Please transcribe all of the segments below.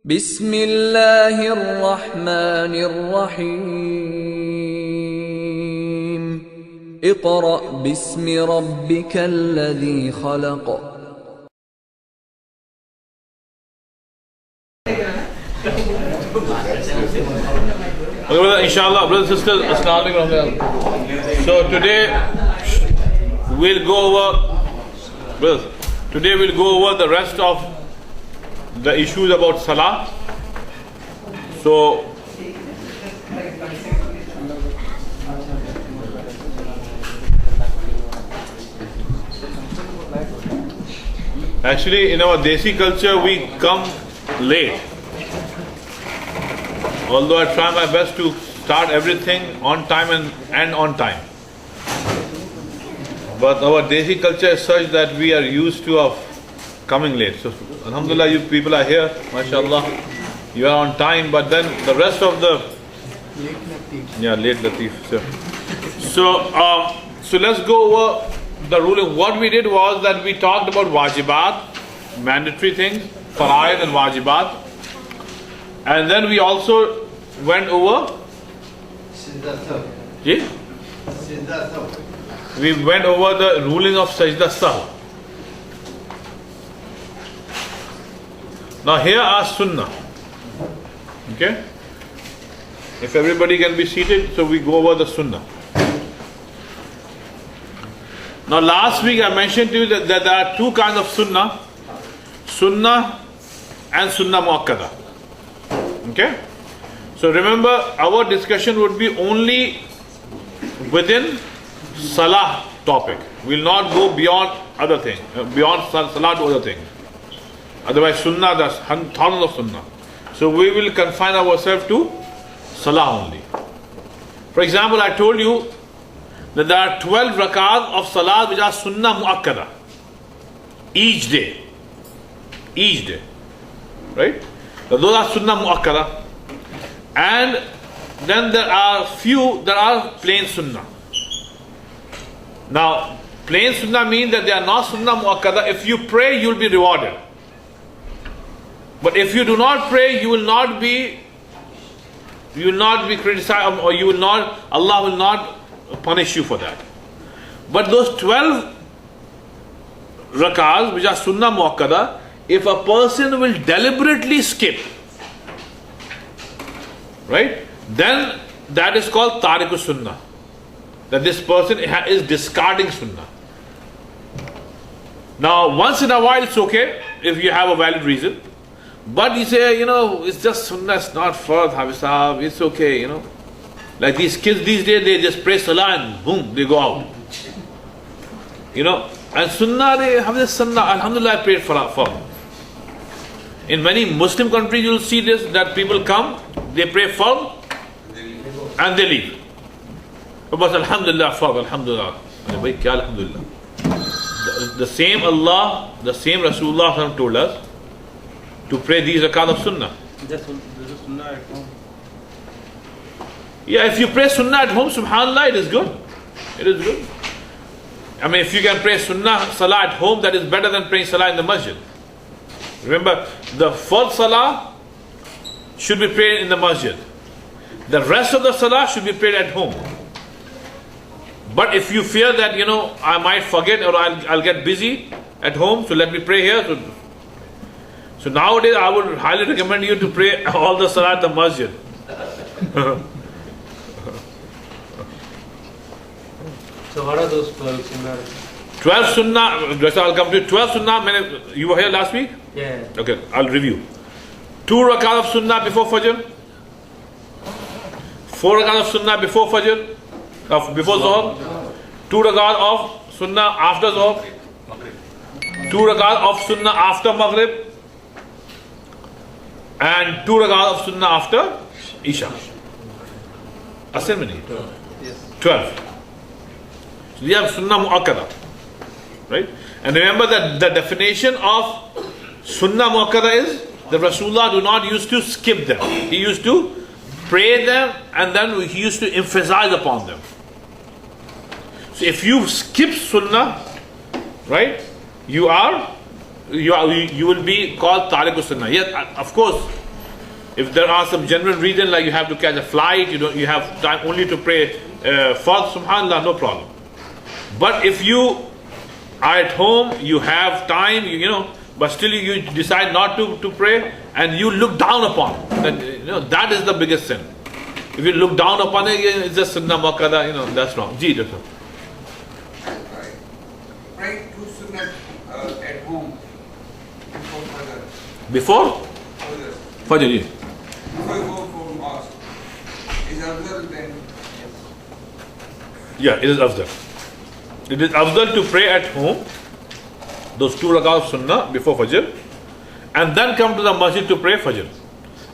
بسم الله الرحمن الرحيم اقرأ باسم ربك الذي خلق Inshallah, brothers and sisters, Assalamu alaikum. So today we'll go over the rest of the issues about Salah. So actually in our Desi culture we come late. Although I try my best to start everything on time and end on time. But our Desi culture is such that we are used to of coming late. So alhamdulillah, you people are here, mashallah. You are on time, but then the rest of the late Latif. So let's go over the ruling. What we did was that we talked about wajibat, mandatory things, fara'id and wajibat. And then we also went over we went over the ruling of sajda sahl. Now here are sunnah. Okay? If everybody can be seated, so we go over the sunnah. Now last week I mentioned to you that there are two kinds of sunnah. Sunnah and sunnah muakkada. Okay? So remember, our discussion would be only within Salah topic. We will not go beyond other things, beyond Salah to other things. Otherwise, Sunnah, there's thousands of Sunnah. So we will confine ourselves to Salah only. For example, I told you that there are 12 rak'ahs of Salah which are Sunnah muakkada. Each day. Right? So those are Sunnah muakkada. And then there are plain Sunnah. Now, plain Sunnah means that they are not Sunnah muakkada. If you pray, you will be rewarded. But if you do not pray, you will not be criticized, or Allah will not punish you for that. But those 12 rak'ahs which are Sunnah muakkada, if a person will deliberately skip, right, then that is called Tariq Sunnah. That this person is discarding Sunnah. Now, once in a while it's okay if you have a valid reason. But you say, it's just Sunnah, it's not Fard, Habisab, it's okay, Like these kids these days, they just pray Salah and boom, they go out. And Sunnah, they have this Sunnah, alhamdulillah, I prayed for. In many Muslim countries, you will see this, that people come, they pray Fard, and they leave. But alhamdulillah, Fard, alhamdulillah. Alhamdulillah. The same Allah, the same Rasulullah told us to pray these rakat of Sunnah. There's a Sunnah at home. Yeah, if you pray Sunnah at home, subhanallah, it is good. It is good. I mean, if you can pray Sunnah Salah at home, that is better than praying Salah in the Masjid. Remember, the first Salah should be prayed in the Masjid. The rest of the Salah should be prayed at home. But if you fear that, I might forget or I'll get busy at home, so let me pray here. So nowadays, I would highly recommend you to pray all the Salah at the Masjid. So what are those 12 Sunnah? 12 Sunnah, I'll come to you. 12 Sunnah, you were here last week? Yeah. Okay, I'll review. 2 rakat of Sunnah before Fajr. 4 rakat of Sunnah before Fajr. Before Zohar. 2 rakat of Sunnah after Zohar. 2 rakat of Sunnah after Maghrib. And 2 rakat of Sunnah after Isha. Asr many? 12. So we have Sunnah muakkada. Right? And remember that the definition of Sunnah muakkada is that Rasulullah do not used to skip them. He used to pray them and then he used to emphasize upon them. So if you skip Sunnah, right, you will be called Tariq Sunnah. Yes, of course, If there are some genuine reason, like you have to catch a flight, you have time only to pray first, subhanallah, no problem. But if you are at home, you have time, but still you decide not to pray, and you look down upon, then, that is the biggest sin. If you look down upon it, it's just sunnah muakkada, that's wrong. Ji, Doctor. Right. Pray two sunnah at home before Fajr. Before? Fajr. Fajr, ji. Before you go for mosque. Is afdal then? Yeah, it is afdal. It is afdal to pray at home, those 2 rak'ahs of sunnah before Fajr, and then come to the masjid to pray Fajr.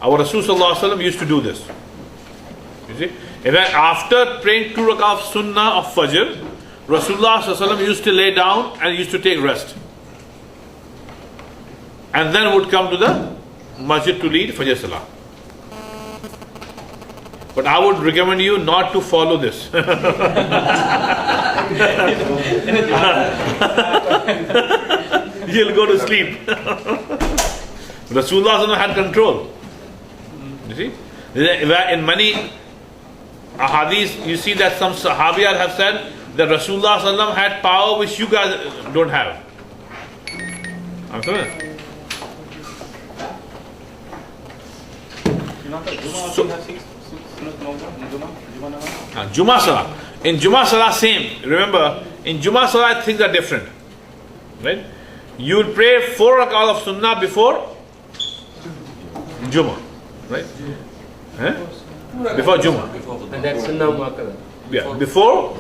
Our Rasul sallallahu alaihi wasallam used to do this. You see? And then after praying 2 rak'ahs of sunnah of Fajr, Rasulullah sallallahu alaihi wasallam used to lay down and used to take rest. And then would come to the masjid to lead Fajr Salah. But I would recommend you not to follow this. You'll go to sleep. Rasulullah had control. You see? In many ahadith, you see that some sahabiyat have said that Rasulullah had power which you guys don't have. I'm sorry. Juma Salah. In Juma Salah, same. Remember, in Juma Salah, things are different. Right? You will pray 4 rak'ahs of sunnah before Juma. Right? Before Juma. And that's sunnah muakkada. Yeah, before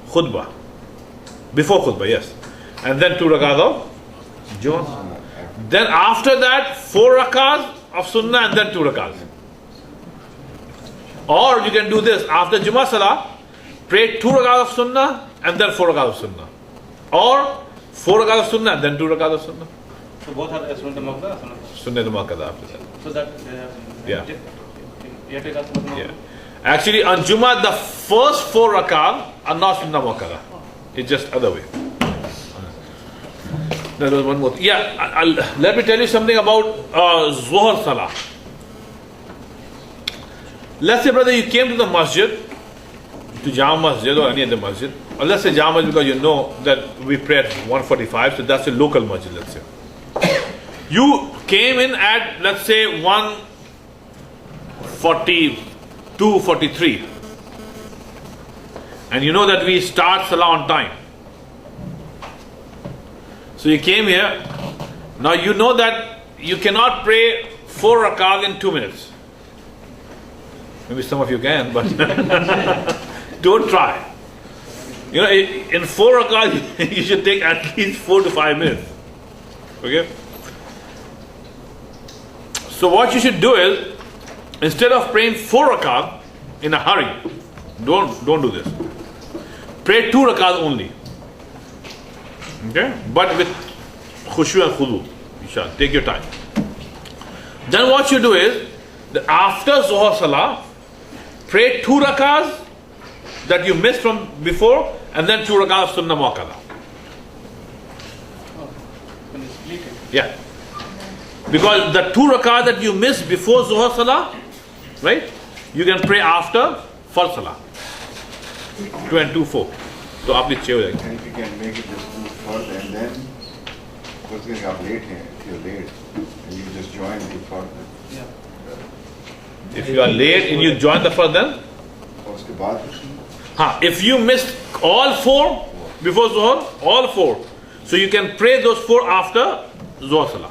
khutbah. Before khutbah, yes. And then 2 rak'ahs of Juma. Then after that, 4 rak'ahs of sunnah and then 2 rak'ahs. Or you can do this, after Juma Salah, pray 2 rak'ahs of sunnah and then 4 rak'ahs of sunnah. Or 4 rak'ahs of sunnah and then 2 rak'ahs of sunnah. So both are sunnah muakkada? Sunnah muakkada after that. So that Yeah. Yeah. Yeah. Actually, on Juma, the first 4 rak'ahs are not sunnah muakkada. It's just other way. There was one more. Yeah, let me tell you something about Zuhr Salah. Let's say, brother, you came to the masjid, to Jama Masjid or any other masjid, or let's say Jama because you know that we pray at 1:45, so that's a local masjid, let's say. You came in at, let's say, 1:42, 43, and you know that we start Salah on time. So you came here, now you know that you cannot pray 4 rak'ahs in 2 minutes. Maybe some of you can, but don't try. In 4 rak'ahs, you should take at least 4 to 5 minutes. Okay? So what you should do is, instead of praying 4 rak'ahs in a hurry, don't do this. Pray 2 rak'ahs only. Okay? But with khushu and khudu. Take your time. Then what you do is, after Zuhr Salah, pray 2 rak'ahs that you missed from before, and then 2 rak'ahs of sunnah muakkada. Yeah. Because the 2 rak'ahs that you missed before Zuhr Salah, right, you can pray after Fard Salah. 2 and 2, 4. So आप नीचे हो जाएंगे. And if you can make it just 2 fard and then, because if you're late, and you just join the fard. Yeah. If you are late and you join the Fard, then? उसके बाद If you missed all 4 before Zuhr, all 4. So you can pray those 4 after Zuhr Salah.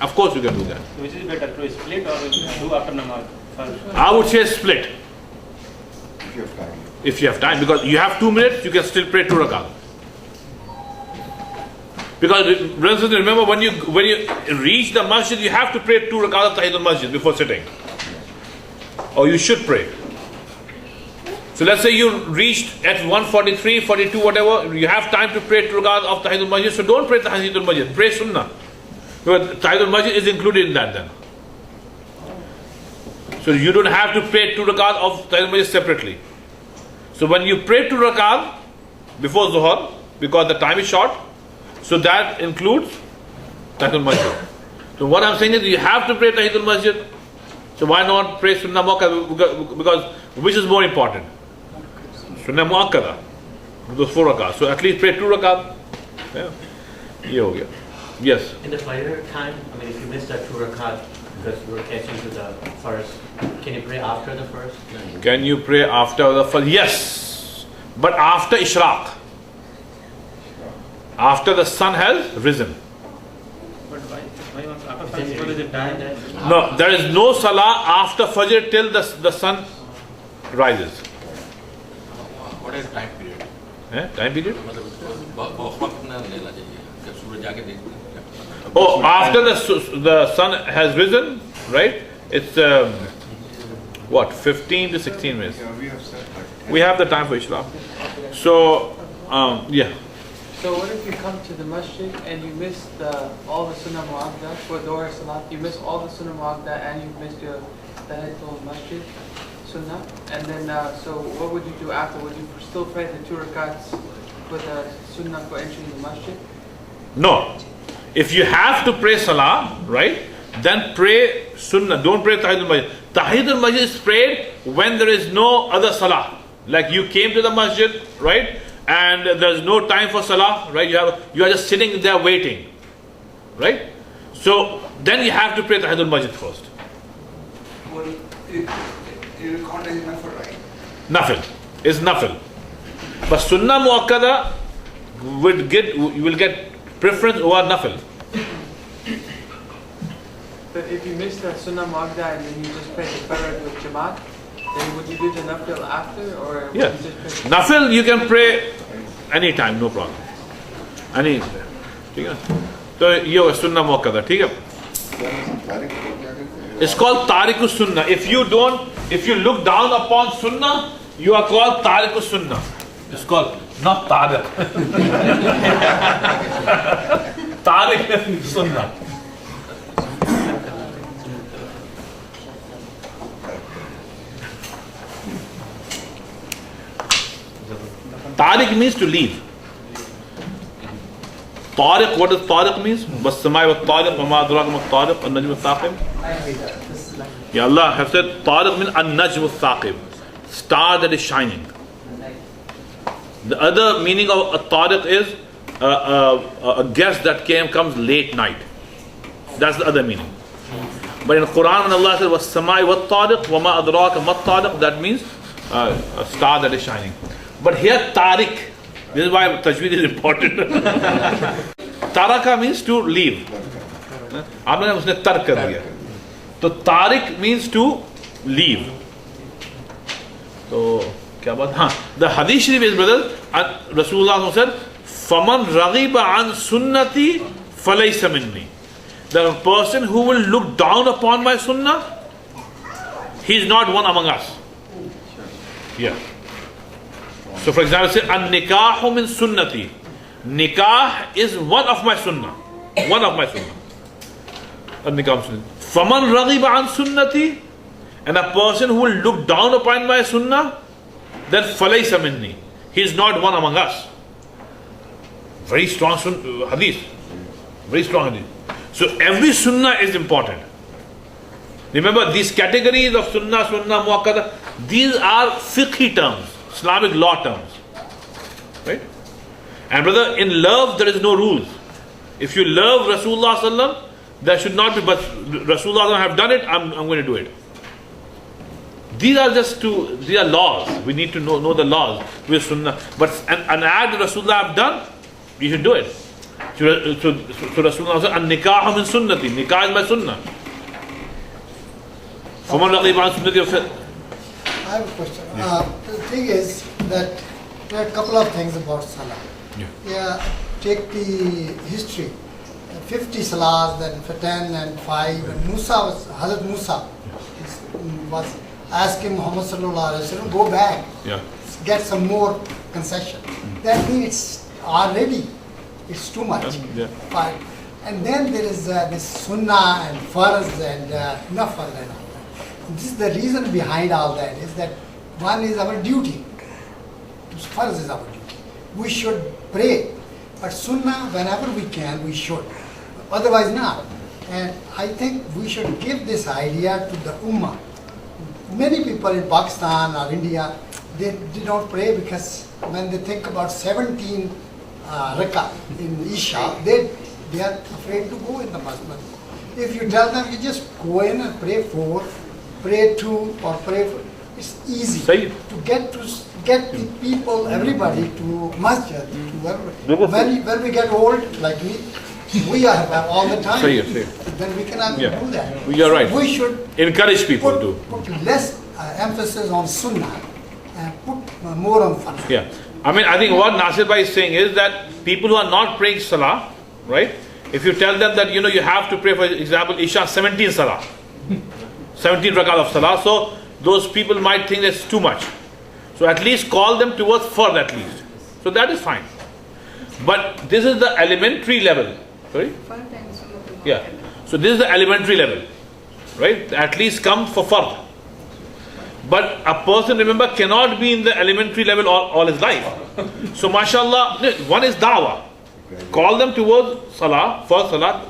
Of course you can do that. So which is better, to split or do after namaz? I would say split. if you have time. If you have time, because you have 2 minutes, you can still pray 2 rak'ahs. Because remember, when you reach the masjid, you have to pray 2 rak'ahs of Tahiyatul Masjid before sitting, or you should pray. So let's say you reached at 1:43, 42, whatever. You have time to pray 2 rak'ahs of Tahiyatul Masjid. So don't pray Tahiyatul Masjid. Pray Sunnah, because Tahiyatul Masjid is included in that then. So you don't have to pray 2 rak'ahs of Tahiyatul Masjid separately. So when you pray 2 rak'ahs before Zuhr, because the time is short, so that includes Tahiyatul Masjid. So what I'm saying is, you have to pray Tahiyatul Masjid, So why not pray Sunnah Muakkada? Because which is more important? Sunnah Muakkada. Those 4 rakats. So at least pray 2 rakat. Yeah. Ye ho gaya. Yes. In the Fajr time, I mean, if you miss that 2 rakat because you were catching to the first, can you pray after the first? Can you pray after the Fajr? Yes. But after Ishraq. After the sun has risen. But why after Fajr is it time that? No, there is no salah after Fajr till the sun rises. What is time period? Time period? बहुत वक्त ना लेना चाहिए जब सूरज जाके देखते हैं. Oh, after the sun has risen, right? It's what, 15 to 16 minutes. Yeah, we have said that. We have the time for Ishraq. So, yeah. So what if you come to the masjid and you miss all the sunnah mu'adda for Dhuhr salat? You miss all the sunnah mu'adda and you missed your tahiyatul masjid sunnah. And then, so what would you do after? Would you still pray the 2 rakats for the sunnah for entering the masjid? No. If you have to pray salah, right, then pray sunnah. Don't pray tahiyatul masjid. Tahiyatul masjid is prayed when there is no other salah. Like you came to the masjid, right? And there's no time for salah, right? You are just sitting there waiting, right? So then you have to pray Tahiyatul Masjid first. Well, you can't as nafil, right? Nafil is nafil, but Sunnah Muakkada you will get preference over nafil. But if you miss the sunnah mu'adda and then you just pray the Fajr with Jamaat, then would you do the nafil after, or Yeah, would you just pray? nafil you can pray anytime, no problem. Any, ठीक है? तो ये होगा Sunnah Muakkada, ठीक है? It's called Tariq Sunnah. If you look down upon Sunnah, you are called Tariq Sunnah. It's called not Tariq. Tariq Sunnah. Tariq means to leave. Tariq, what does Tariq means? وَالسَّمَاءِ وَالطَّارِقِ وَمَا أَدْرَاكَ مَا الطَّارِقُ النَّجْمُ الثَّاقِبُ. Ya Allah have said Tariq means an-najmu thaqib, star that is shining. The other meaning of a Tariq is a guest that comes late night. That's the other meaning. But in the Quran when Allah says وَالسَّمَاءِ وَالطَّارِقِ وَمَا أَدْرَاكَ مَا الطَّارِقُ, that means a star that is shining. But here Tariq, this is why Tajweed is important. Taraka means to leave. आपने उसने तर्क कर दिया. तो Tariq means to leave. तो क्या बात? हाँ, the Hadith Sharif is, brother, Rasulullah said, فَمَنْ رَغِبَ عَنْ سُنَّتِي فَلَيْسَ مِنِّي. The person who will look down upon my sunnah, he is not one among us. Yeah. So for example, say, an-nikahu min sunnati. Nikah is one of my sunnah. One of my sunnah. An-nikah sunnah. Faman raghiba an sunnati. And a person who will look down upon my sunnah, then falaysa minni. He is not one among us. Very strong hadith. Very strong hadith. So every sunnah is important. Remember these categories of sunnah, sunnah muakkada, these are fiqhi terms. Islamic law terms, right? And brother, in love there is no rules. If you love Rasulullah sallam, there should not be, but Rasulullah have done it, I'm going to do it. These are laws. We need to know the laws with sunnah. But an act Rasulullah have done, you should do it. So Rasulullah said, an-nikahu min sunnati. Nikah is my sunnah. فَمَنْ رَغِبَ عَنْ سُنَّتِي. I have a question. The thing is that there are a couple of things about Salah. Yeah, take the history. 50 Salahs, then for 10 and 5. And Hazrat Musa was asking Muhammad Sallallahu Alaihi Wasallam, go back, get some more concession. That means it's too much. But, and then there is this Sunnah and Farz and Nafal and all. This is the reason behind all that, is that one is our duty. Farz is our duty. We should pray. But Sunnah, whenever we can, we should. Otherwise not. And I think we should give this idea to the Ummah. Many people in Pakistan or India, they don't pray because when they think about 17 rakah in Isha, they are afraid to go in the masjid. If you tell them, you just go in and pray 4, pray 2, or pray 4, it's easy to get the people, everybody to masjid. When we get old, like me, we have all the time. Then we cannot do that. You're right. We should encourage people to put less emphasis on sunnah and put more on fun. Yeah. I mean, I think what Nasir Bhai is saying is that people who are not praying Salah, right? If you tell them that, you have to pray, for example, Isha 17 Salah, 17 rakat of Salah, so those people might think it's too much. So at least call them towards fard at least. So that is fine. But this is the elementary level. Sorry? Yeah. So this is the elementary level. Right? At least come for fard. But a person, remember, cannot be in the elementary level all his life. So mashallah, one is da'wah. Call them towards salah, first salah.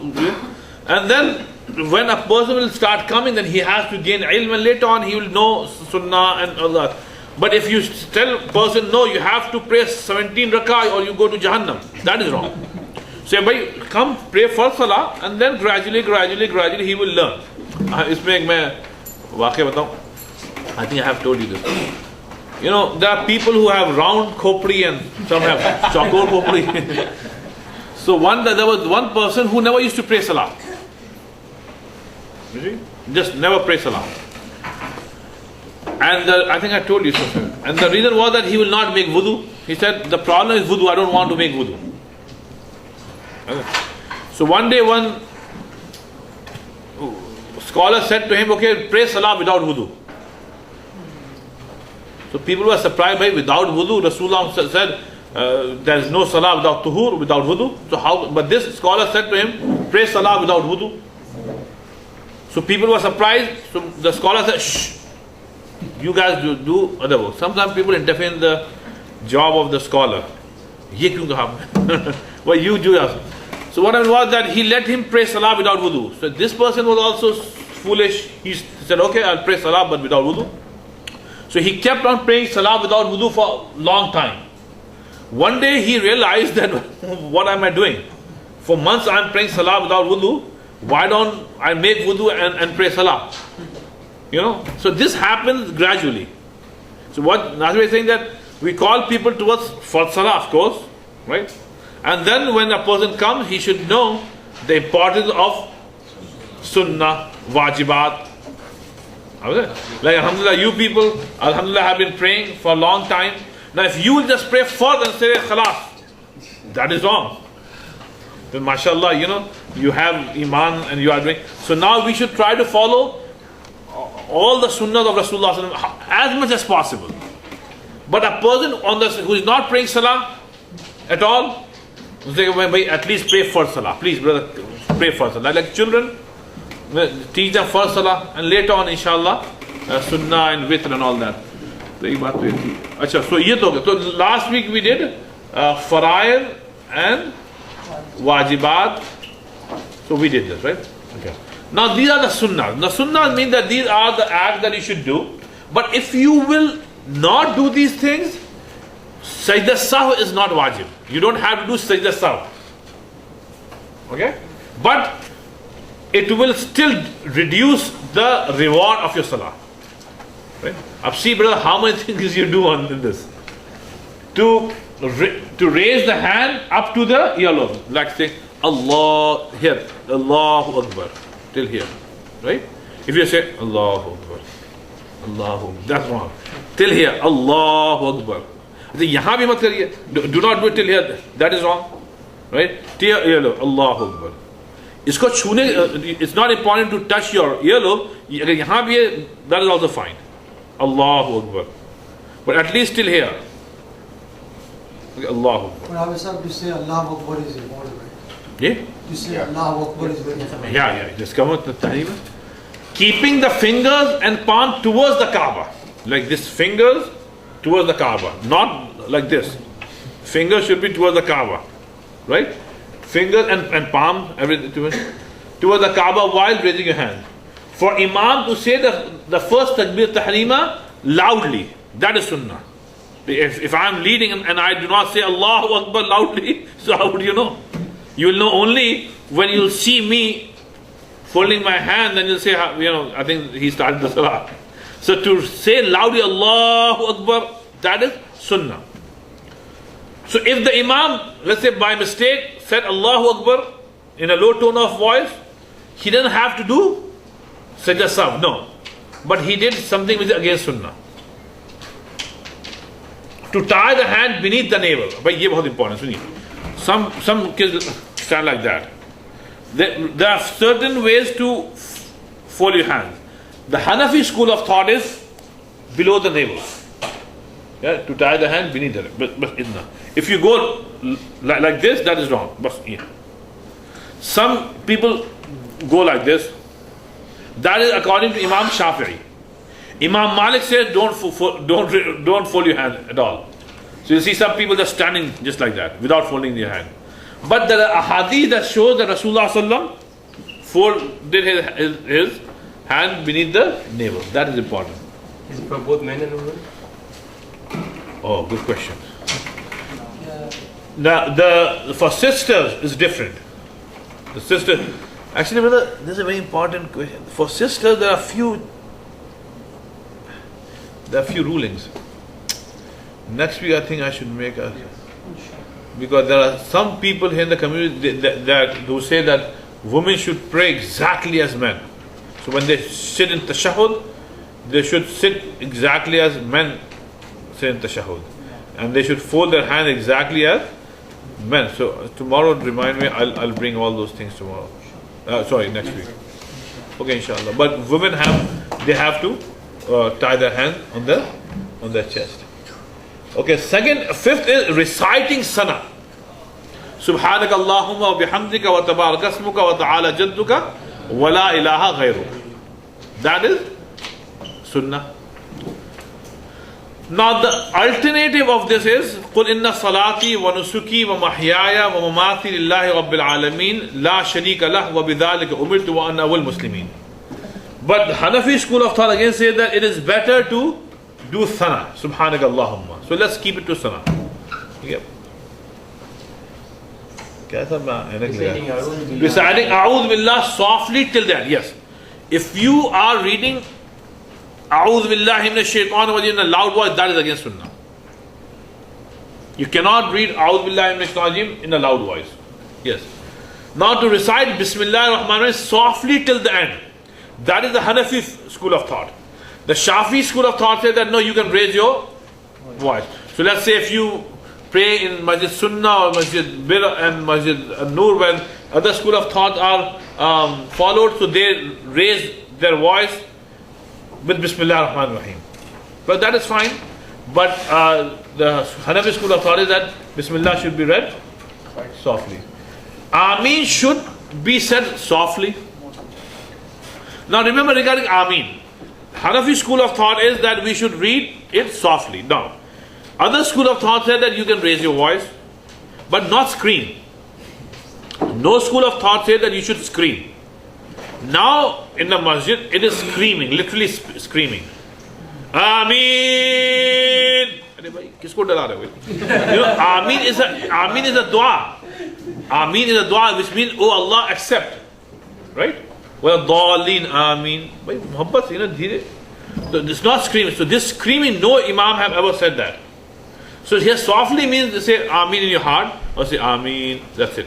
And then when a person will start coming, then he has to gain ilm, and later on he will know sunnah and all that. But if you tell a person, no, you have to pray 17 rakah or you go to Jahannam, that is wrong. So bhai, come pray first salah, and then gradually he will learn. Isme main waqia batau. I think I have told you this. There are people who have round khopri and some have chakor khopri. So there was one person who never used to pray salah. You see? Just never pray salah. And I think I told you so. And the reason was that he will not make wudu. He said, the problem is wudu, I don't want to make wudu. Okay. So one day one scholar said to him, okay, pray salah without wudu. So people were surprised by without wudu. Rasulullah said, there is no salah without tuhur, without wudu. So how? But this scholar said to him, pray salah without wudu. So people were surprised. So the scholar said, shh, you guys do other work. Sometimes people interfere in the job of the scholar. Ye kyun kaha? Well, you do that. So what happened was that he let him pray salah without wudu. So this person was also foolish. He said, okay, I'll pray salah but without wudu. So he kept on praying salah without wudu for a long time. One day he realized that, what am I doing? For months I'm praying salah without wudu. Why don't I make wudu and pray salah? So this happens gradually. So what Nasir is saying, that we call people towards for salah, of course, right? And then when a person comes, he should know the importance of sunnah, wajibat. Like alhamdulillah, you people, alhamdulillah, have been praying for a long time. Now if you will just pray first and say khalas, that is wrong. Then mashallah, you have iman and you are doing. So now we should try to follow all the sunnahs of Rasulullah as much as possible. But a person who is not praying salah at all, at least pray first salah. Please brother, pray first salah. Like children, teach them first salah and later on inshallah sunnah and witr and all that. So last week we did faraid and wajibat. So we did this, right? Okay. Now these are the sunnahs. Now sunnahs mean that these are the acts that you should do. But if you will not do these things, sajda sahw is not wajib. You don't have to do sajda sahw. Okay? But it will still reduce the reward of your salah. Right? Now see brother, how many things you do on this. To raise the hand up to the earlobe. Like say, Allah, here, Allahu Akbar. Till here, right? If you say Allahu Akbar, Allahu Akbar, that's wrong. Till here, Allahu Akbar. Yahan bhi mat kariye. Do not do it till here. That is wrong, right? Till earlobe, Allahu Akbar. Isko chune. It's not important to touch your earlobe. Agar yahan bhi hai, that is also fine. Allahu Akbar. But at least till here. Okay, Allahu Akbar. But I was to say Allahu Akbar is important, right? Yeah. You say Allahu Akbar is very important. Yeah. Just come with the tahrim. Keeping the fingers and palm towards the Kaaba. Like this, fingers towards the Kaaba. Not like this. Fingers should be towards the Kaaba. Right? Fingers and palm, everything towards. towards the Kaaba while raising your hand. For Imam to say the first Takbir Tahrima loudly, that is Sunnah. If I am leading and I do not say Allahu Akbar loudly, so how would you know? You will know only when you will see me folding my hand, then you'll say, I think he started the Salah. So to say loudly Allahu Akbar, that is Sunnah. So if the Imam, let's say by mistake, said Allahu Akbar in a low tone of voice, he doesn't have to do Sajda Sahw, no. But he did something which is against Sunnah. To tie the hand beneath the navel. But this is very important. Some kids stand like that. There are certain ways to fold your hand. The Hanafi school of thought is below the navel. Yeah, to tie the hand beneath the navel. If you go like this, that is wrong. Some people go like this. That is according to Imam Shafi'i. Imam Malik says don't fold your hand at all. So you see some people just standing just like that without folding their hand. But there are hadith that shows that Rasulullah sallam folded his hand beneath the navel. That is important. Is it for both men and women? Oh, good question. Now for sisters is different. The sister, actually, brother, this is a very important question. For sisters, there are few rulings. Next week, I think I should make because there are some people here in the community who say that women should pray exactly as men. So when they sit in tashahhud, they should sit exactly as men sit in tashahhud, and they should fold their hand exactly as men. So tomorrow, remind me. I'll bring all those things tomorrow. Next week. Okay, inshallah. But women have to tie their hand on their chest. Okay. Fifth is reciting Sana. Subhanaka Allahumma wa bihamdika wa tabarak asmuka wa ta'ala jadduka wa la ilaha ghayruk. That is Sunnah. Now the alternative of this is قُلْ إِنَّ صَلَاتِي وَنُسُكِي وَمَحْيَايَ وَمَمَاتِي لِلَّهِ رَبِّ الْعَالَمِينَ لَا شَرِيكَ لَهُ وَبِذَلِكَ أُمِرْتُ وَأَنَا أَوَّلُ الْمُسْلِمِينَ. But the Hanafi school of thought again says that it is better to do Sana, Subhanaka Allahumma. So let's keep it to Sana. Yep. Reciting A'udhu Billah softly till then. Yes. If you are reading A'udhu Billahi Minash Shaitanir Rajeem in a loud voice, that is against Sunnah. You cannot read A'udhu Billahi Minash Shaitanir Rajeem in a loud voice. Yes. Now to recite Bismillah ar-Rahman ar-Rahim softly till the end. That is the Hanafi school of thought. The Shafi school of thought says that no, you can raise your voice. So let's say if you pray in Masjid Sunnah or Masjid Bir and Masjid Nur, when other school of thought are followed, so they raise their voice with Bismillah ar-Rahman ar-Rahim. But that is fine. But the Hanafi school of thought is that Bismillah should be read softly. Ameen should be said softly. Now remember regarding Ameen, Hanafi school of thought is that we should read it softly. Now, other school of thought said that you can raise your voice, but not scream. No school of thought said that you should scream. Now in the masjid, it is screaming, literally screaming. Ameen. Ameen is a dua. Ameen is a dua, which means, oh Allah, accept. Right? Well, Dhalin, Ameen. It's not screaming. So this screaming, no Imam have ever said that. So here softly means to say Ameen in your heart, or say Ameen, that's it.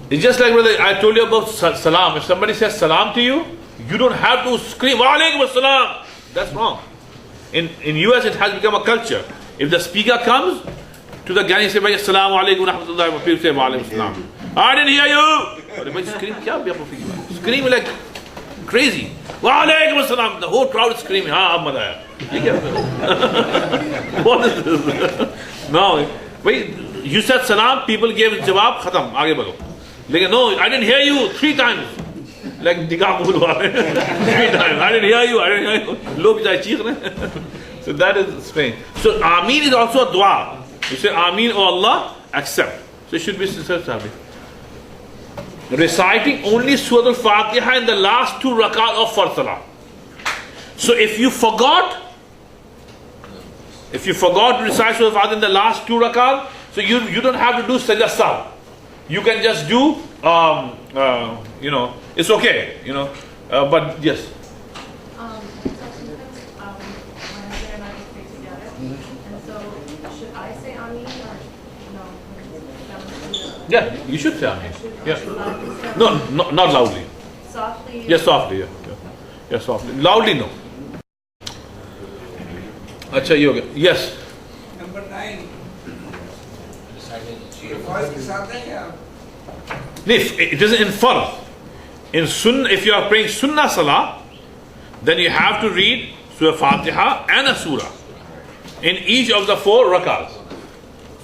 It's just like brother, I told you about salam. If somebody says salam to you, you don't have to scream, Wa alaikum assalam. That's wrong. In US it has become a culture. If the speaker comes to the guy and says, Assalamu alaikum wa rahmatullahi wa people say, Wa alaikum assalam. I didn't hear you. Scream like crazy. Wa alaikum assalam. The whole crowd is screaming. What is this? No. Wait, you said salam, people gave jawab, khatam, aage balo. Like, no, I didn't hear you 3 times. Like, 3 times. I didn't hear you. So that is strange. So, Ameen is also a dua. You say, Ameen, oh Allah, accept. So it should be Sahih. Reciting only Surah Al-Fatiha in the last 2 rakat of Fard Salah. So if you forgot to recite Surah Al-Fatiha in the last 2 rakat, so you don't have to do Sajda Sahw. You can just do, it's okay, but yes. So sometimes my husband and I just stay together, and so should I say Amin or no? Yeah, you should say Amin. Yeah. No, not loudly. Softly? Yes, softly, yeah, softly. Loudly, no. Acha, yoga. Yes. Number 9. First is something, It is in Fard. In Sunnah, if you are praying Sunnah Salah, then you have to read Surah Fatiha and a Surah in each of the 4 rakats.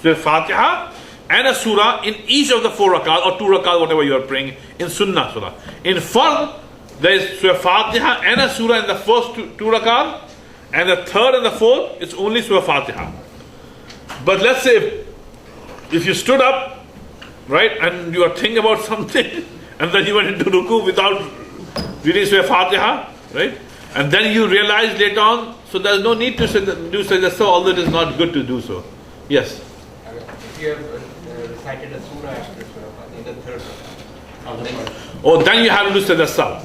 Surah Fatiha and a Surah in each of the 4 rakats or 2 rakats, whatever you are praying in Sunnah Salah. In Fard, there is Surah Fatiha and a Surah in the first 2 rakats, and the 3rd and the 4th, it's only Surah Fatiha. But let's say if you stood up, right, and you are thinking about something, and then you went into ruku without reading Surah Fatiha, right, and then you realize later on, so there's no need to do Sajda Sahw, although it is not good to do so. Yes? If you have recited a surah after Surah Fatiha in the 3rd rakah. Oh, then you have to do Sajda Sahw.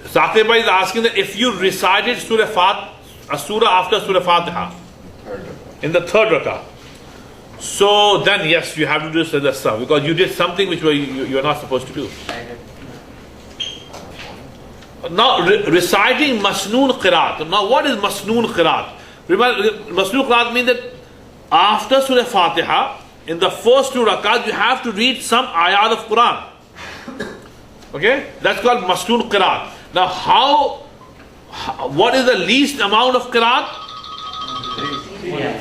Saqib is asking that if you recited a surah after Surah Fatiha in the 3rd rakah, so then yes, you have to do Sajda Sahw because you did something which you are not supposed to do. Now reciting Masnoon Qiraat. Now what is Masnoon Qiraat? Remember, Masnoon Qiraat means that after Surah Fatiha, in the first 2 rakats, you have to read some ayat of Quran. Okay? That's called Masnoon Qiraat. Now what is the least amount of Qiraat?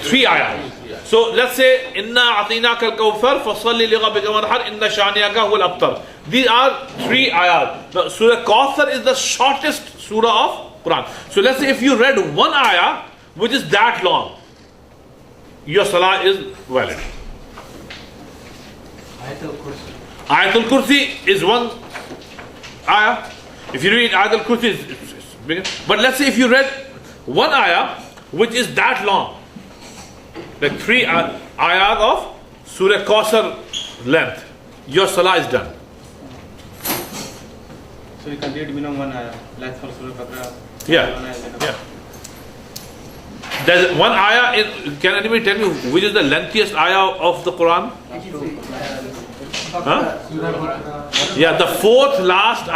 3 ayat. So let's say, Inna Atinaka al-Kawthar, fasalli li rabbika wanhar, inna shaniyaka huwal abtar. These are 3 ayat. Now, Surah Kawthar is the shortest surah of Quran. So let's say if you read 1 ayah, which is that long, your salah is valid. Ayatul Kursi is 1 ayah. If you read Ayatul Kursi, it's bigger. But let's say if you read 1 ayah, which is that long, like 3 ayat of Surah Kawthar length, your salah is done. So you can read minimum 1 ayah, like for Surah Baqarah. Yeah. There's 1 ayah, can anybody tell me which is the lengthiest ayah of the Quran? Huh? Yeah, the 5th last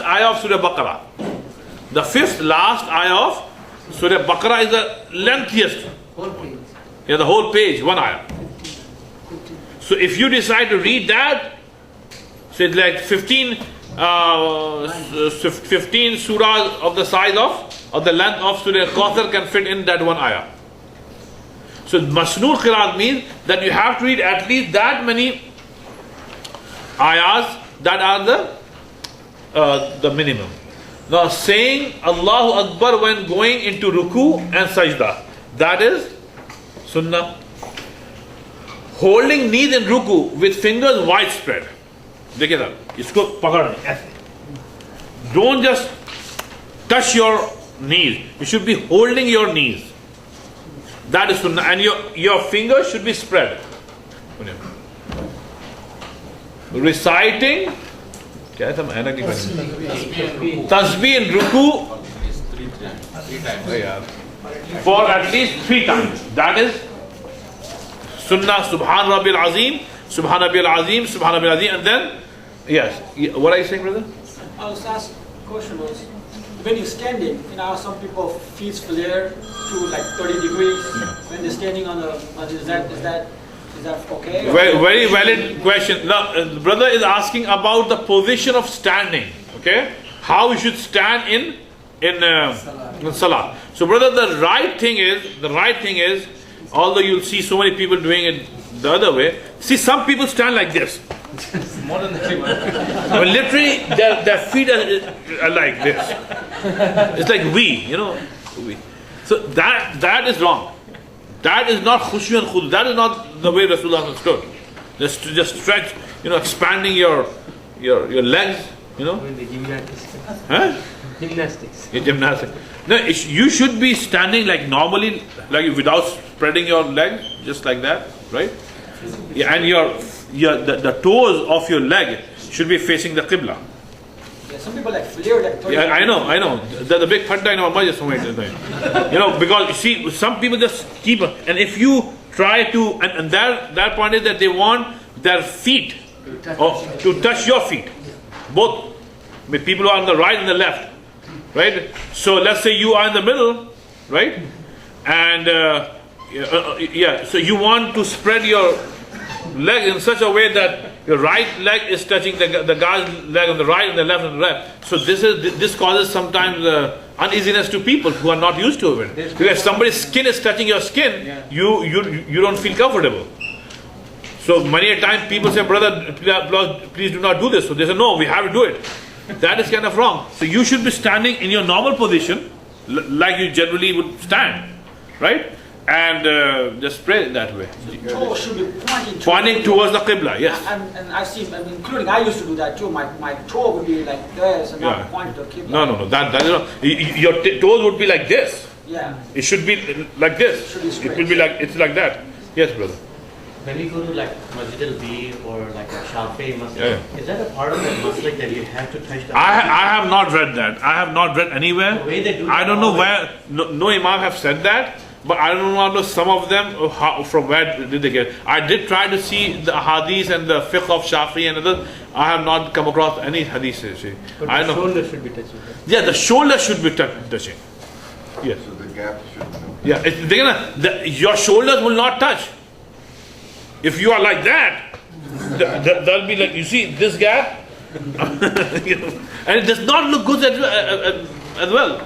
ayah of Surah Baqarah. The 5th last ayah of Surah Baqarah is the lengthiest. Yeah, the whole page, 1 ayah. So if you decide to read that, so it's like 15 surahs of the size of the length of Surah Kawthar can fit in that 1 ayah. So Masnoon Qiraat means that you have to read at least that many ayahs that are the minimum. Now saying Allahu Akbar when going into ruku and sajda, that is sunnah. Holding knees in ruku with fingers widespread. देखिए साहब, इसको पकड़ना ऐसे. Don't just touch your knees. You should be holding your knees. That is sunnah, and your fingers should be spread. Reciting, क्या है सब ऐना की करनी? Tasbih in ruku for at least 3 times. That is sunnah. Subhan Rabbil Azim, Subhan Rabbil Azim, Subhan Rabbil Azim, and then yes. What are you saying, brother? I was asked, question was, when you're standing, some people feet flare to like 30 degrees when they're standing on the. Is that okay? Very valid question. Now, the brother is asking about the position of standing. Okay, how we should stand in salah. So, brother, the right thing is, although you'll see so many people doing it the other way. See, some people stand like this. More than everyone. I mean, literally, their feet are like this. It's like we. So that is wrong. That is not khushu and khudu. That is not the way Rasulullah understood. Just stretch, expanding your legs, The gymnastics. Huh? Gymnastics. Yeah, gymnastics. No, you should be standing like normally, like without spreading your legs, just like that, right? Yeah, and the toes of your leg should be facing the qibla. Yeah, some people like flare like 30. Yeah, I know. The big phadda in our masjid somewhere. Because you see, some people just keep, and if you try to, and their point is that they want their feet to touch your feet, both with people who are on the right and the left, right? So let's say you are in the middle, right? And so you want to spread your leg in such a way that your right leg is touching the guy's leg on the right and the left on the left. So this causes sometimes uneasiness to people who are not used to it. Because if somebody's skin is touching your skin, you don't feel comfortable. So many a time people say, brother, please do not do this. So they say, no, we have to do it. That is kind of wrong. So you should be standing in your normal position, like you generally would stand, right? And just pray that way. The toe should be pointing towards the qibla, yes. And I've seen, including I used to do that too. My toe would be like this and not pointing to the qibla. No. That is not. Your toes would be like this. Yeah. It should be like this. It would be like, it's like that. Yes, brother. When you go to like Masjid al-Bi or like a Shafi'i Masjid, is that a part of the Masjid that you have to touch the I have not read that. I have not read anywhere. The way they do I don't know where, no Imam have said that, but I don't know some of them, from where did they get. I did try to see the hadith and the fiqh of Shafi'i and others. I have not come across any hadith. But I the know. shoulder should be touching. Yeah, the shoulder should be touching. Yes. So the gap should Yeah, your shoulders will not touch. If you are like that, there'll be like, you see this gap, and it does not look good as well.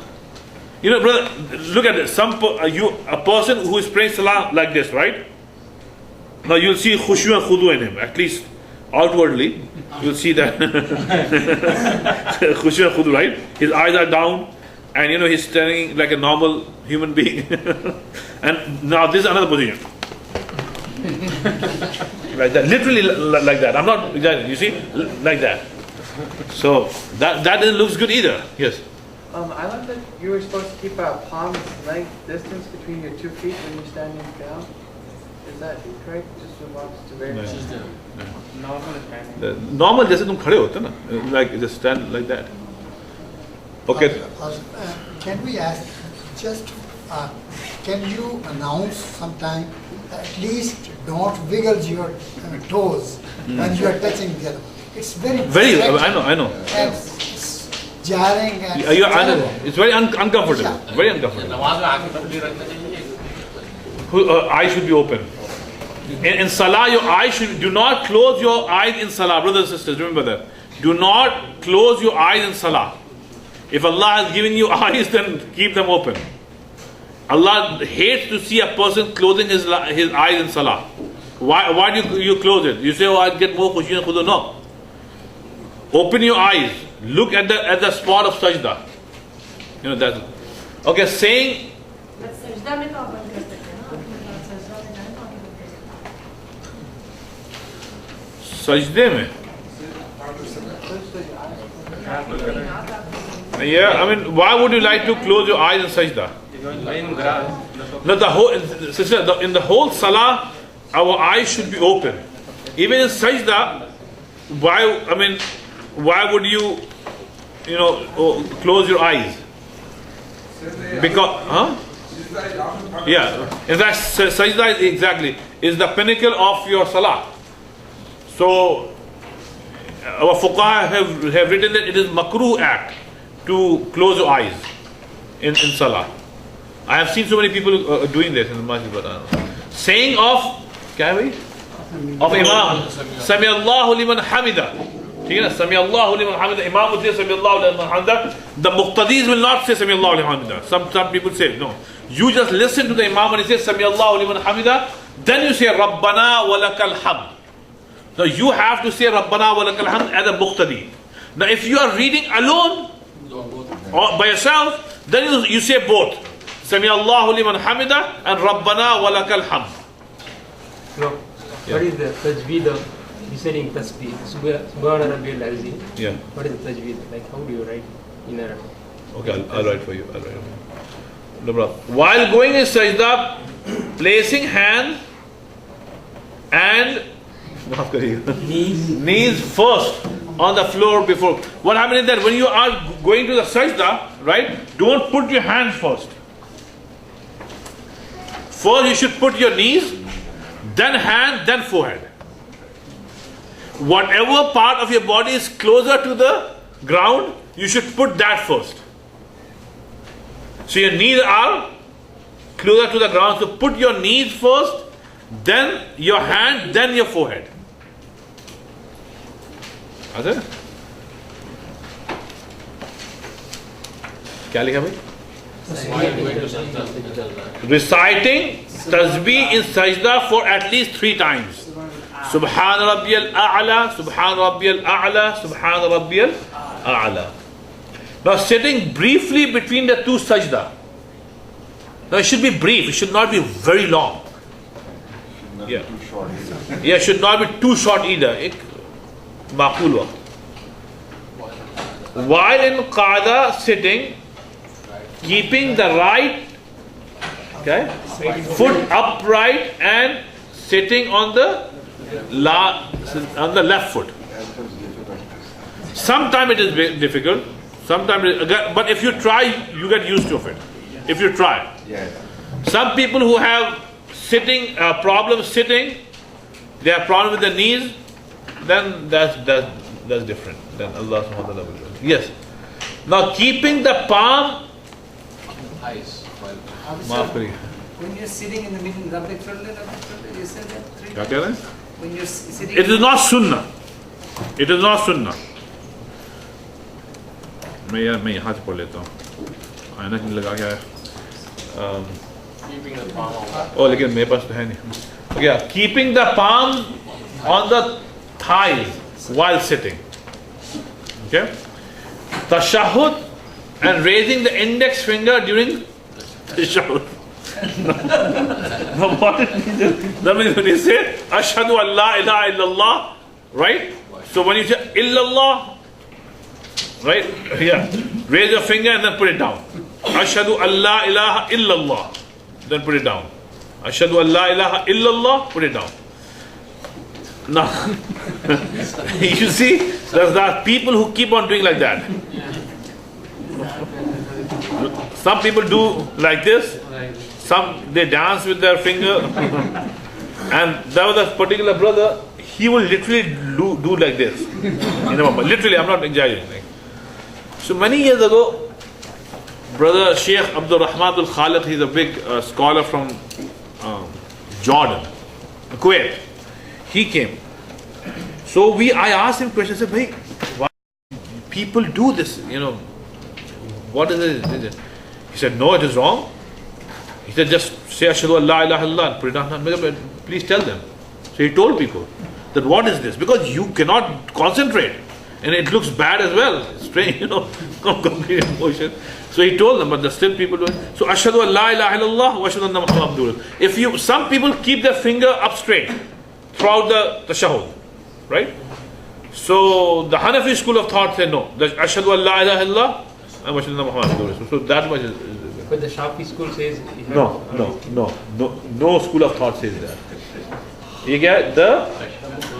Brother, look at this. A person who is praying salah like this, right? Now you'll see khushu and khudu in him, at least outwardly. You'll see that khushu and khudu, right? His eyes are down, and he's standing like a normal human being. And now this is another position. Like that, literally like that. I'm not exaggerating. You see, like that. So that doesn't look good either. Yes. I learned that you were supposed to keep a palm's length distance between your 2 feet when you're standing down. Is that correct? Just to verify. Normal जैसे तुम खड़े होते ना, like just stand like that. Okay. Can we ask can you announce sometime at least don't wiggle your toes when you are touching the other? It's very I know. And it's jarring and it's very uncomfortable. Very uncomfortable. Eyes should be open. In salah, your eyes do not close your eyes in salah, brothers and sisters. Remember that. Do not close your eyes in salah. If Allah has given you eyes, then keep them open. Allah hates to see a person closing his eyes in salah. Why do you close it? You say, oh, I'll get more khushu and khudu. No. Open your eyes. Look at the spot of sajda. That. Okay, saying. But sajda mein to aap band kar sakte hain na, sajda mein jaye to aap band kar sakte. Sajde mein? Yeah, why would you like to close your eyes in sajda? No, in the whole salah, our eyes should be open. Even in sajda, why would you, close your eyes? Because, yeah. In fact, sajda is the pinnacle of your salah. So, our fuqaha have written that it is makruh act to close your eyes in salah. I have seen so many people doing this in the masjid, but I don't know. Saying of Imam, Sami Allahu liman hamida. Sami Allahu liman hamida. Imam would say Sami Allahu liman hamida. The muqtadis will not say Sami Allahu liman hamida. Some people say no. You just listen to the Imam when he says Sami Allahu liman hamida. Then you say Rabbana wa lakal hamd. Now you have to say Rabbana wa lakal hamd as a muqtadi. Now if you are reading alone or by yourself, then you say both. Sami Allahu liman hamida and Rabbana walakal hamd. No. What is the tajweed of reciting tasbih? Subhana Rabbiyal Azim. Yeah. What is the tajweed? Like how do you write in Arabic? Okay, I'll write for you. No problem. While going in sajda, placing hands and knees first on the floor before. What happens is that when you are going to the sajda, right, don't put your hands first. First you should put your knees, then hand, then forehead. Whatever part of your body is closer to the ground, you should put that first. So your knees are closer to the ground, so put your knees first, then your hand, then your forehead. That's it. क्या लिखा भाई? Reciting tasbih in sajda for at least 3 times. Subhan Rabbiyal A'la, Subhan Rabbiyal A'la, Subhan Rabbiyal A'la. Now sitting briefly between the 2 sajda. Now it should be brief, it should not be very long. Yeah. Yeah, it should not be too short either. Maqul waqt. While in qada sitting, keeping the right foot upright and sitting on the left foot. Sometimes it is difficult, but if you try, you get used to it. If you try. Some people who have sitting problems sitting, they have problem with the knees, then that's different. Then Allah subhanahu wa ta'ala will. Yes. Now keeping the palm. When you're sitting in the middle, you said that 3 times. When you're sitting. It is not sunnah. It is not sunnah. मैं यहाँ से पढ़ लेता हूँ. आयना नहीं लगा क्या है? Oh, लेकिन मेरे पास तो है नहीं. Yeah, keeping the palm on the thighs while sitting. Okay. Tashahhud and raising the index finger during tashahhud. Now what it means is, that means when you say Ashhadu an la ilaha illallah, right? So when you say illallah, right? Yeah. Raise your finger and then put it down. Ashhadu an la ilaha illallah. Then put it down. Ashhadu an la ilaha illallah, put it down. Now, you see, there are people who keep on doing like that. Some people do like this, some they dance with their finger, and there was a particular brother, he will literally do like this. You know, literally, I'm not exaggerating. So many years ago, brother Sheikh Abdul Rahman al Khalid, he's a big scholar from Jordan, Kuwait. He came. So I asked him questions. I said, "Bhai, why people do this? You know, what is it?" He said, "No, it is wrong." He said, "Just say Ashhadu an la ilaha illallah and put it down." Please tell them. So he told people that what is this? Because you cannot concentrate, and it looks bad as well. It's strange, you know, complete emotion. So he told them, but there's still people doing. So Ashhadu an la ilaha illallah wa ashhadu anna Muhammadan Rasulullah. Some people keep their finger up straight throughout the tashahhud, right? So the Hanafi school of thought said no. The Ashhadu an la ilaha illallah and ashhadu anna Muhammadan Rasulullah. So that much is. But the Shafi school says No school of thought says that. You get the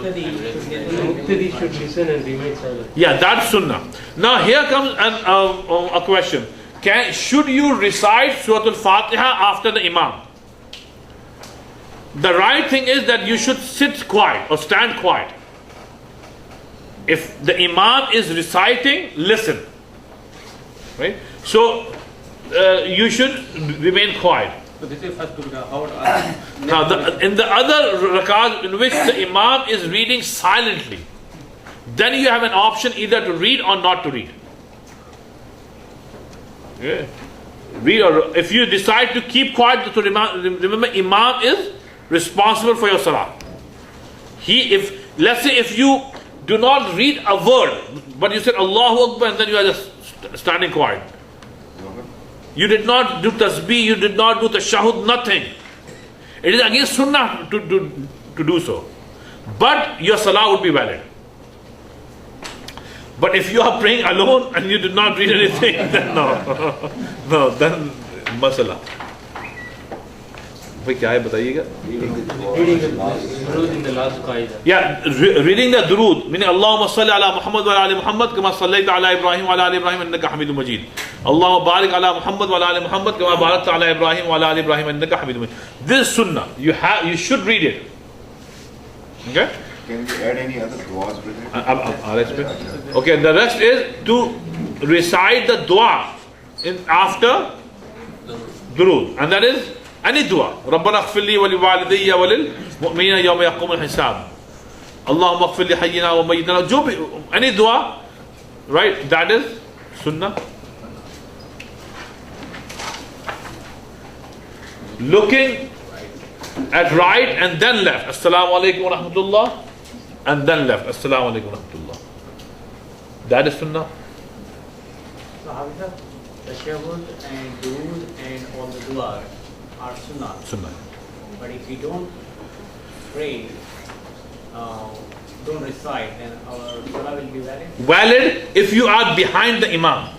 Muqtadi should listen and remain silent. Yeah, that's sunnah. Now here comes a question. Should you recite Surah Al-Fatiha after the Imam? The right thing is that you should sit quiet or stand quiet. If the Imam is reciting, listen. Right? So you should remain quiet. So this is first how Now in the other rak'ahs in which the Imam is reading silently, then you have an option either to read or not to read. Yeah. Read or if you decide to keep quiet, to remember Imam is responsible for your salah. Let's say if you do not read a word, but you said Allahu Akbar and then you are just standing quiet. You did not do tasbih, you did not do tashahud, nothing. It is against sunnah to do so. But your salah would be valid. But if you are praying alone and you did not read anything, then no. No, then masala. भाई क्या है बताइएगा? Durood in the last qaida. Yeah, reading the durood, meaning Allahumma salli ala Muhammad wa ala ali Muhammad kama sallaita ala Ibrahim wa ala ali Ibrahim innaka Hamidum Majid. Allahumma barik ala Muhammad wa ala ali Muhammad kama barakta ala Ibrahim wa ala ali Ibrahim innaka Hamidum Majid. This is sunnah. You should read it. Okay? Can we add any other du'as with it? I'll explain. Okay, the rest is to recite the dua after durood, and that is any dua. ربنا اغفر لي ولوالدي وللمؤمنين يوم يقوم الحساب. اللهم اغفر لي حينا وميتنا. जो भी any dua, right? That is sunnah. Looking at right and then left. Assalamu alaikum wa rahmatullah. And then left. Assalamu alaikum wa rahmatullah. That is sunnah. So how is that? Tashahhud and durood and all the dua are sunnah. Sunnah. But if we don't pray, don't recite, then our salah will be valid. Valid if you are behind the imam.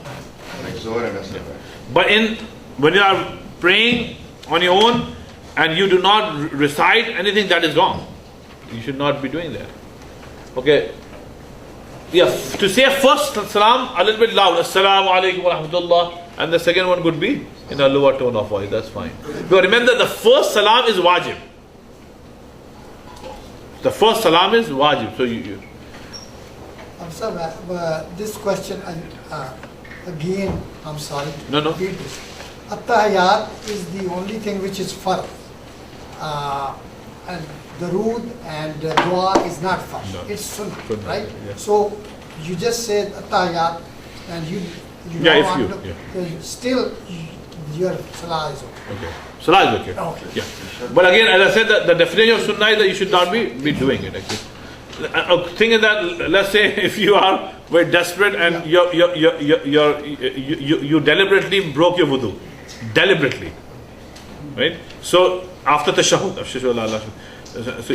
But when you are praying on your own and you do not recite anything, that is wrong. You should not be doing that. Okay. Yeah, to say first salam a little bit loud, Assalamu alaikum wa rahmatullah, and the second one could be in a lower tone of voice, that's fine. But remember, the first salam is wajib. The first salam is wajib. So you Sir, this question, again, I'm sorry to No. repeat this. At-Tahiyyat is the only thing which is fard. And Durood and Dua is not fard. No. It's sunnah, Sunnah, right? yeah. So you just said At-Tahiyyat and you Yeah, now if want still your salah is okay. Okay. Salah is okay. Okay. Yeah. But again, as I said, the definition of sunnah is that you should not be doing it. Actually. Thing is that, let's say if you are very desperate and you deliberately broke your wudu. Deliberately. Right? So after tashahhud, so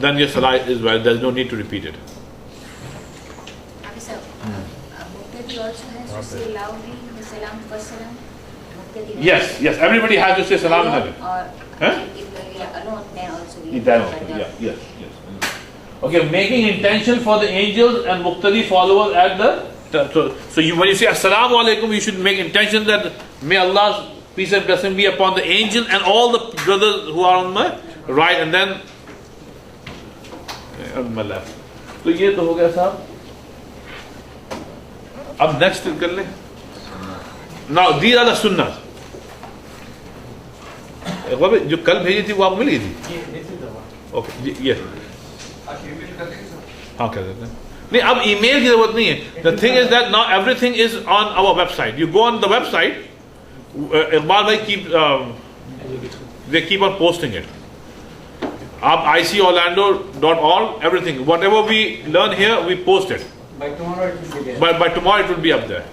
then your salah is well, there's no need to repeat it. Muqtadi also has to say loudly the salam, first salam. Yes, everybody has to say salam. Or Huh? if we are alone, then also we Yes. Okay, making intention for the angels and Muqtadi followers at the so when you say Assalamu alaikum, you should make intention that may Allah's peace and blessing be upon the angel and all the brothers who are on my right and then on my left. So ये तो हो गया साहब. अब next कर ले. Now these are the sunnahs. जो कल भेजी थी वो आपको मिल गई थी? Okay, yes. हाँ कर देते हैं. नहीं अब email की जरूरत नहीं है. The thing is that now everything is on our website. You go on the website. Iqbal bhai they keep on posting it. Up ICOorlando.org, everything. Whatever we learn here, we post it. By tomorrow it will be there. By tomorrow it will be up there.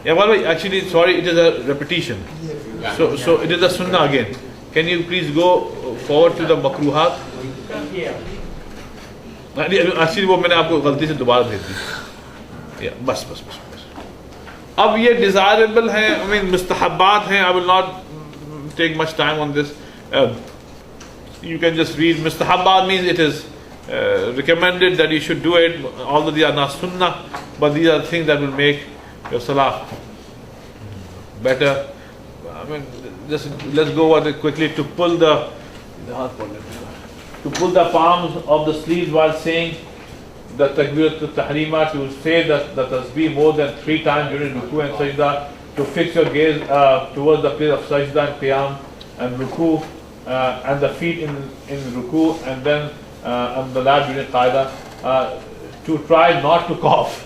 Yeah, well, actually, sorry, it is a repetition. So it is a sunnah again. Can you please go forward to the makruhat? Actually, वो मैंने आपको गलती से दोबारा भेज दी. Yeah, बस. अब ये desirable है, I mean mustahabbat हैं. I will not take much time on this. You can just read. Mustahabbat means it is recommended that you should do it, although they are not sunnah, but these are things that will make your salah better. I mean, just let's go over it quickly. To pull the palms of the sleeves while saying the takbirat al-tahrima, to say that the tasbih more than 3 times during ruku and sajda, to fix your gaze towards the place of sajda and qiyam and ruku, and the feet in ruku, and then on the lap during qaida, to try not to cough.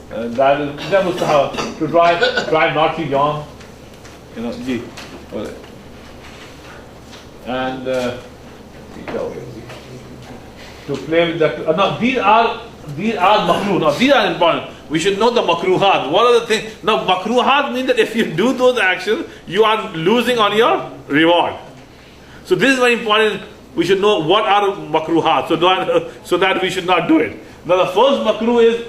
That is mustahab. To try not to yawn. And to play with the no, these are makruh. No, these are important. we should know the makruhat. What are the things? Now, makruhat means that if you do those actions, you are losing on your reward. So this is very important. We should know what are makruhat, so that we should not do it. Now, the first makruh is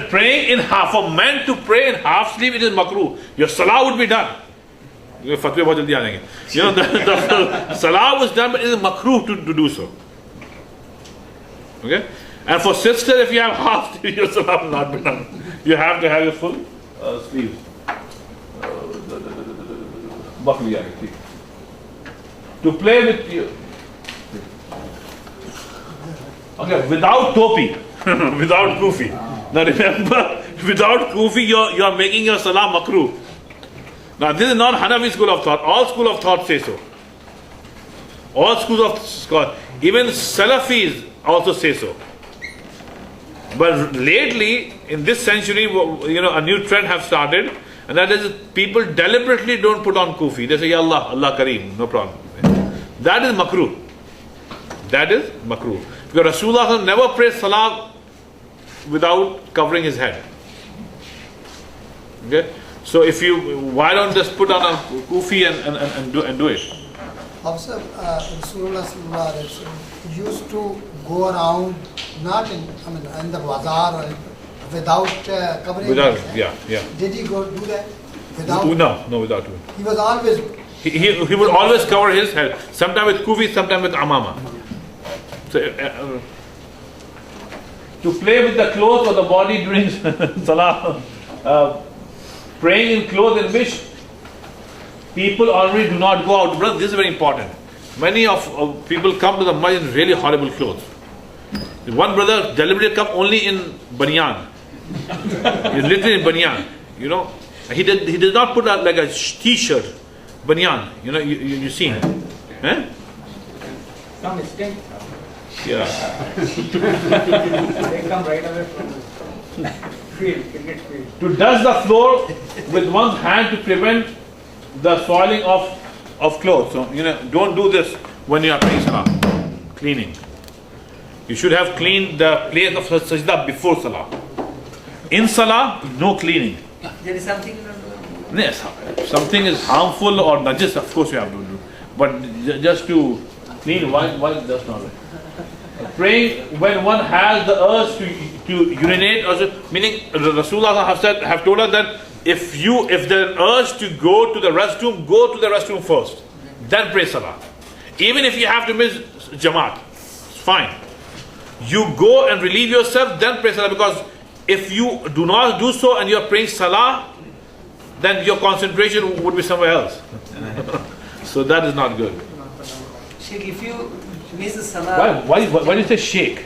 praying in half. For men to pray in half sleep, it is makruh. Your salah would be done. You know, the salah was done, but it is makruh to do so. Okay? And for sister, if you have half sleeve, your salah will not be done. You have to have your full sleeves. To play with you. Okay, without topi, without kufi. Now remember, without kufi, you're making your salah makruh. Now this is not Hanafi school of thought. All school of thought say so. All schools of thought, even Salafis also say so. But lately, in this century, a new trend have started, and that is people deliberately don't put on kufi. They say, Ya Allah, Allah Kareem, no problem. That is makruh. That is makruh. Because Rasulullah never prayed salah without covering his head. Okay? So why don't just put on a kufi and do it? Also, Rasulullah used to go around not in the bazaar or without covering his head. Yeah. Did he go do that? Without? No, without doing. He was always. He would always cover his head. Sometimes with kufi, sometimes with amama. So, to play with the clothes or the body during salah, praying in clothes in which people already do not go out. Brother, this is very important. Many of people come to the masjid in really horrible clothes. One brother deliberately come only in banyan. He's literally in banyan. He did not put like a t-shirt, banyan. You see him. Eh? Some mistake. Yeah. They come right away from the field, cricket field. To dust the floor with one's hand to prevent the soiling of clothes. So, don't do this when you are praying salah. Cleaning. You should have cleaned the place of sajda before salah. In salah, no cleaning. There is something. Yes, something is harmful or najis, of course you have to do. But just to clean, why that's not right? Praying when one has the urge to urinate, meaning Rasulullah have told us that if there's an urge to go to the restroom, go to the restroom first, then pray salah. Even if you have to miss Jamaat, it's fine. You go and relieve yourself, then pray salah, because if you do not do so and you are praying salah, then your concentration would be somewhere else. So that is not good. Sheikh, if you miss the salah. Why do you say sheikh?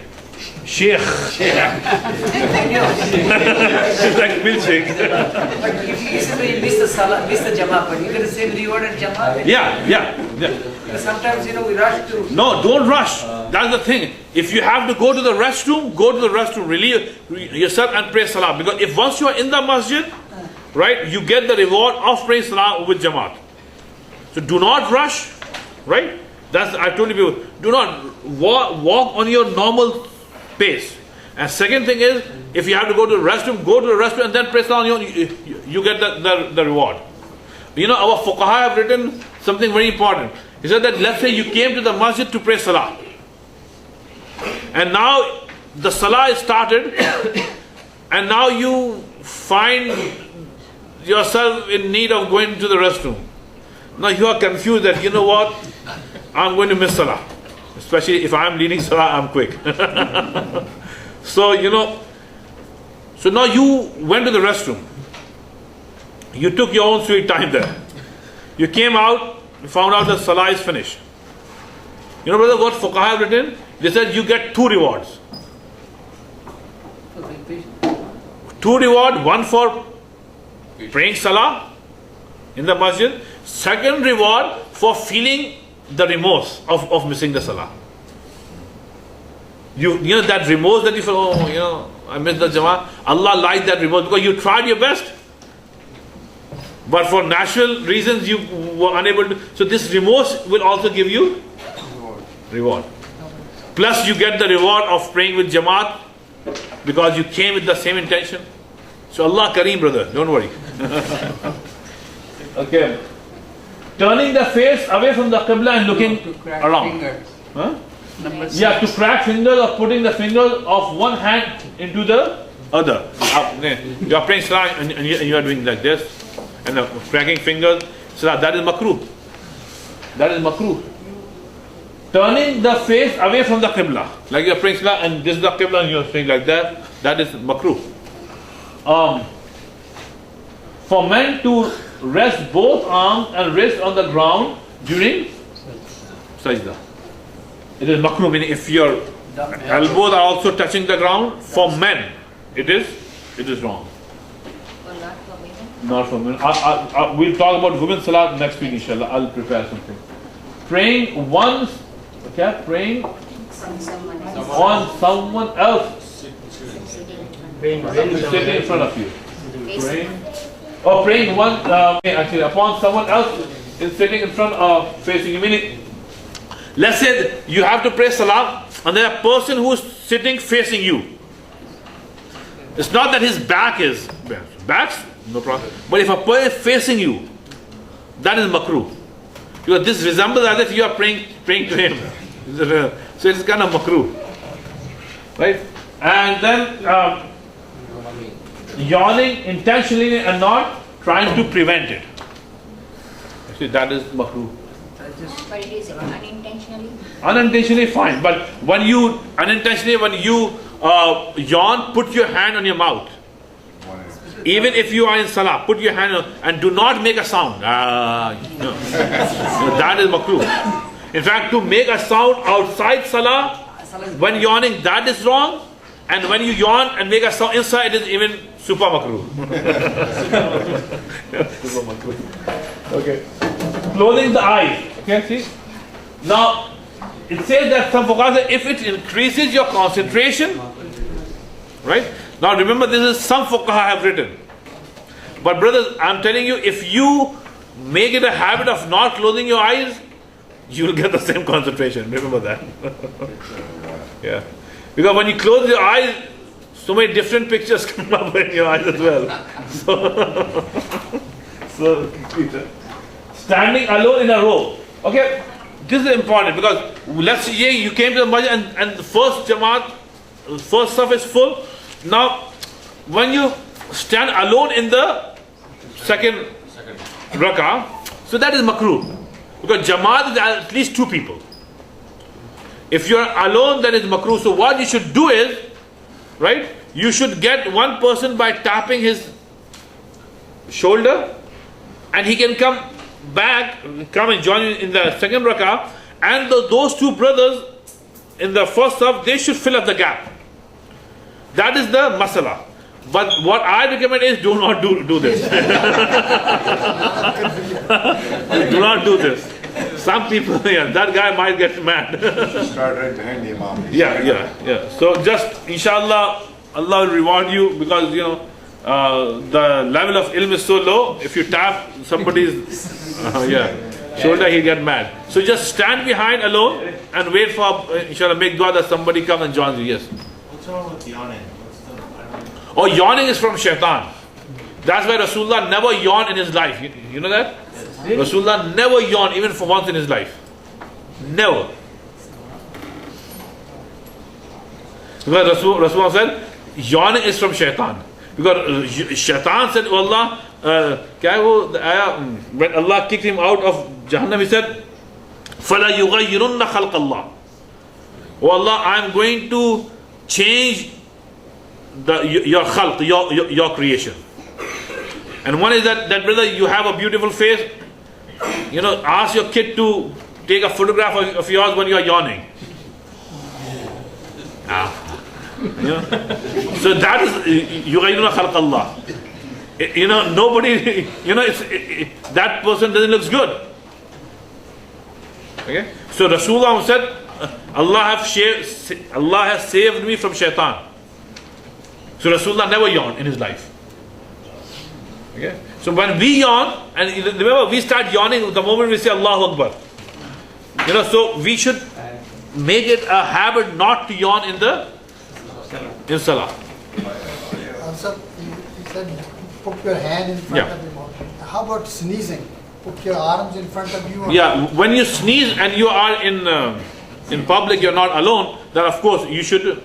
Sheikh. It's like milkshake. But if you miss the salah, miss the Jama, but you get the same reward at Jama? Yeah. Because sometimes we rush to. No, don't rush. That's the thing. If you have to go to the restroom, go to the restroom, relieve yourself and pray salah. Because if once you are in the masjid, right, you get the reward of praying salah with Jamaat. So do not rush, right? I told you, do not walk on your normal pace. And second thing is, if you have to go to the restroom, go to the restroom and then pray salah on your own, you get the reward. Our fuqaha have written something very important. He said that let's say you came to the masjid to pray salah. And now the salah is started and now you find yourself in need of going to the restroom. Now you are confused that, what, I'm going to miss salah. Especially if I'm leading salah, I'm quick. So now you went to the restroom. You took your own sweet time there. You came out, you found out that salah is finished. Brother, what fuqaha have written? They said you get 2 rewards. 2 reward, one for praying salah in the masjid. Second reward for feeling the remorse of missing the salah. That remorse that you feel, I missed the Jama. Allah likes that remorse because you tried your best. But for natural reasons you were unable to. So this remorse will also give you Reward. Plus you get the reward of praying with Jamaat because you came with the same intention. So Allah Kareem, brother, don't worry. Okay. Turning the face away from the Qibla and looking around. Huh? Yeah, to crack fingers or putting the fingers of one hand into the other. You are praying Salah and you are doing like this and cracking fingers. Salah, that is makruh. That is makruh. Turning the face away from the Qibla. Like you are praying Salah and this is the Qibla and you are praying like that. That is makruh. For men to rest both arms and wrists on the ground during sajda. It is makruh, meaning if your elbows are also touching the ground, for men, it is wrong. Not for women. We'll talk about women's salat next week, inshallah. I'll prepare something. Praying once, praying on someone else. Sitting in front of you. Praying upon someone else is sitting in front of facing you. Meaning, let's say you have to pray salah and there is a person who is sitting facing you. It's not that his back is backs, no problem. But if a person is facing you, that is makruh. Because this resembles as if you are praying to him. So it's kind of makruh. Right? And then yawning intentionally and not trying to prevent it. See, that is makruh. But it is unintentionally? Unintentionally, fine. But when you yawn, put your hand on your mouth. Even if you are in salah, put your hand on and do not make a sound. No. That is makruh. In fact, to make a sound outside salah, when yawning, that is wrong. And when you yawn and make a sound inside, it is even super makruh. Super makruh. Okay. Closing the eyes. Okay, see? Now, it says that some fuqaha say if it increases your concentration, right? Now remember, this is some fuqaha have written. But brothers, I'm telling you, if you make it a habit of not closing your eyes, you will get the same concentration. Remember that. Yeah. Because when you close your eyes, so many different pictures come up in your eyes as well. So standing alone in a row. Okay, this is important because let's say you came to the masjid and the first Jamaat, first saf is full. Now, when you stand alone in the second rak'ah, so that is makruh. Because Jamaat is at least two people. If you are alone, then it's makruh. So what you should do is, right, you should get one person by tapping his shoulder and he can come and join you in the second rak'ah, and those two brothers in the first saf, they should fill up the gap. That is the masala. But what I recommend is do not do this. Do not do this. Some people, that guy might get mad. Start right behind the Imam. Yeah. So just, inshallah, Allah will reward you because, the level of ilm is so low. If you tap somebody's shoulder, he'll get mad. So just stand behind alone and wait for, inshallah, make dua that somebody comes and joins you. Yes. What's wrong with yawning? Yawning is from shaitan. That's why Rasulullah never yawned in his life. You know that? Yes. Rasulullah never yawned even for once in his life. Never. Because Rasulullah said, yawning is from shaitan. Because shaitan said, oh Allah, when Allah kicked him out of Jahannam, he said, فَلَا يُغَيِّرُنَّ خَلْقَ اللَّهِ. Oh Allah, I am going to change your khalq, your creation. And one is that brother, you have a beautiful face. Ask your kid to take a photograph of yours when you are yawning. So that is yughayiruna khalq Allah. Nobody, that person doesn't look good. Okay? So Rasulullah said, Allah has saved me from shaitan. So Rasulullah never yawned in his life. Okay? So when we yawn, and remember we start yawning the moment we say Allahu Akbar. So we should make it a habit not to yawn in Salah. Also, you said put your hand in front of your mouth. How about sneezing? Put your arms in front of you. Yeah, when you sneeze and you are in public, you're not alone, then of course you should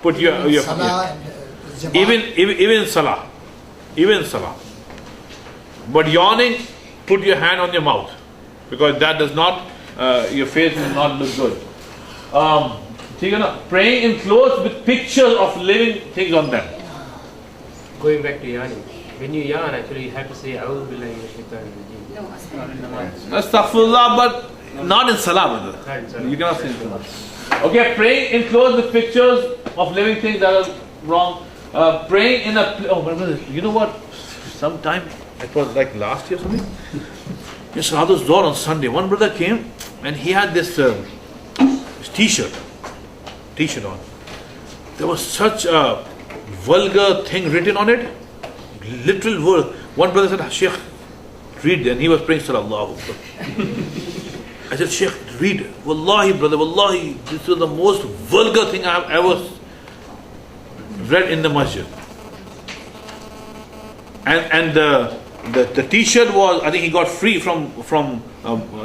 put your Salah and even in Salah. Even in Salah. But yawning, put your hand on your mouth, because that does not, your face will not look good. Praying in clothes with pictures of living things on them. Going back to yawning, when you yawn, actually you have to say, A'udhu billahi minash shaitanir rajeem. Astaghfirullah, but not in Salah, brother. You cannot say it. Okay, praying in clothes with pictures of living things, that are wrong. Praying in you know what? Sometime, it was like last year or something. In Salatul Zuhr on Sunday, one brother came and he had this t-shirt on. There was such a vulgar thing written on it. Literal word. One brother said, Sheikh, read. And he was praying Sallallahu. I said, Sheikh, read. Wallahi, brother, wallahi, this was the most vulgar thing I have ever read in the masjid. And the t-shirt was, I think he got free from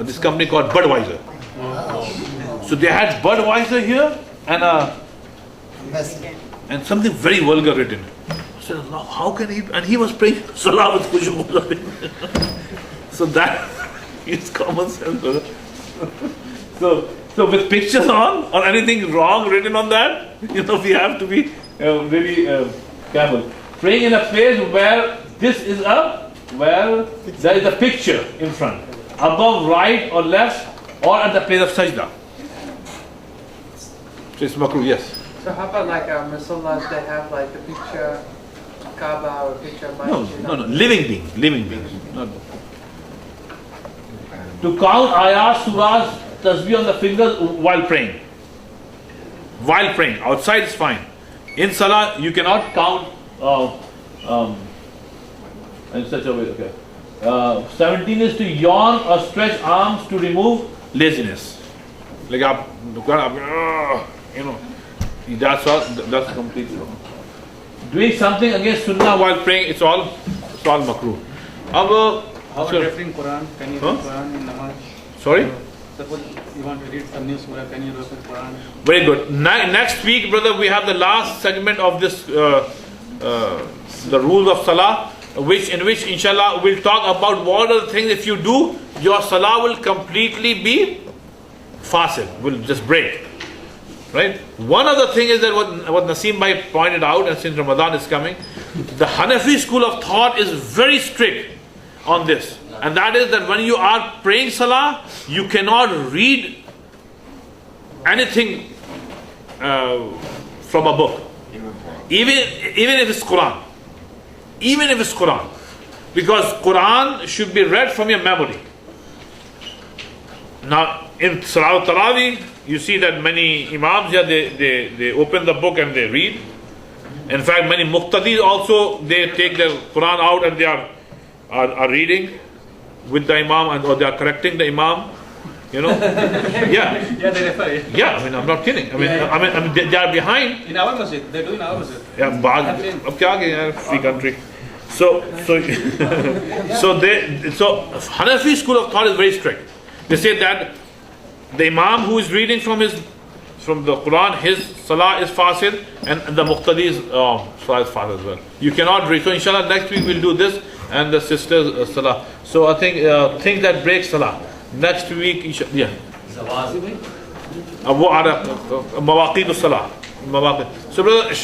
this company called Budweiser. So they had Budweiser here and something very vulgar written. I said, Allah, how can he? And he was praying Salah with khushu. So that is common sense, brother. So with pictures on or anything wrong written on that, we have to be really careful. Praying in a place where there is a picture in front, above, right or left, or at the place of sajda. So it's makruh, yes. So how about like musallas, they have like the picture Kaaba or picture Masjid? No, living beings. Not to count ayahs, surahs, tasbih on the fingers while praying. Outside is fine. In Salah, you cannot count in such a way. Okay. 17 is to yawn or stretch arms to remove laziness. Like that's completely wrong. Doing something against Sunnah while praying, it's all makruh. How about referring Quran? Can you read Quran in namaz? Sorry? Suppose you want to read some new surah, can you refer Quran? Very good. Next week, brother, we have the last segment of this, the rules of Salah, in which inshallah we'll talk about what are the things if you do, your Salah will completely be fasid, will just break. Right? One other thing is that what Naseem Bhai pointed out, and since Ramadan is coming, the Hanafi school of thought is very strict on this. And that is that when you are praying Salah, you cannot read anything from a book. Even if it's Quran. Even if it's Quran. Because Quran should be read from your memory. Now, in Salah Tarawih, you see that many Imams here, they open the book and they read. In fact, many Muqtadis also, they take the Quran out and they are reading with the Imam, or they are correcting the Imam. Yeah. Yeah, they refer. Yeah, I mean, I'm not kidding. I mean, they are behind. In our masjid, they do in our masjid. Yeah, ab kya gaye, free country. So Hanafi school of thought is very strict. They say that the Imam who is reading from the Quran, his Salah is fasid, and the Muqtadi's Salah is fasid as well. You cannot read. So inshallah next week we'll do this and the sisters' Salah. So I think things that break Salah. Next week, yeah. Mawaqid Salah. So brother,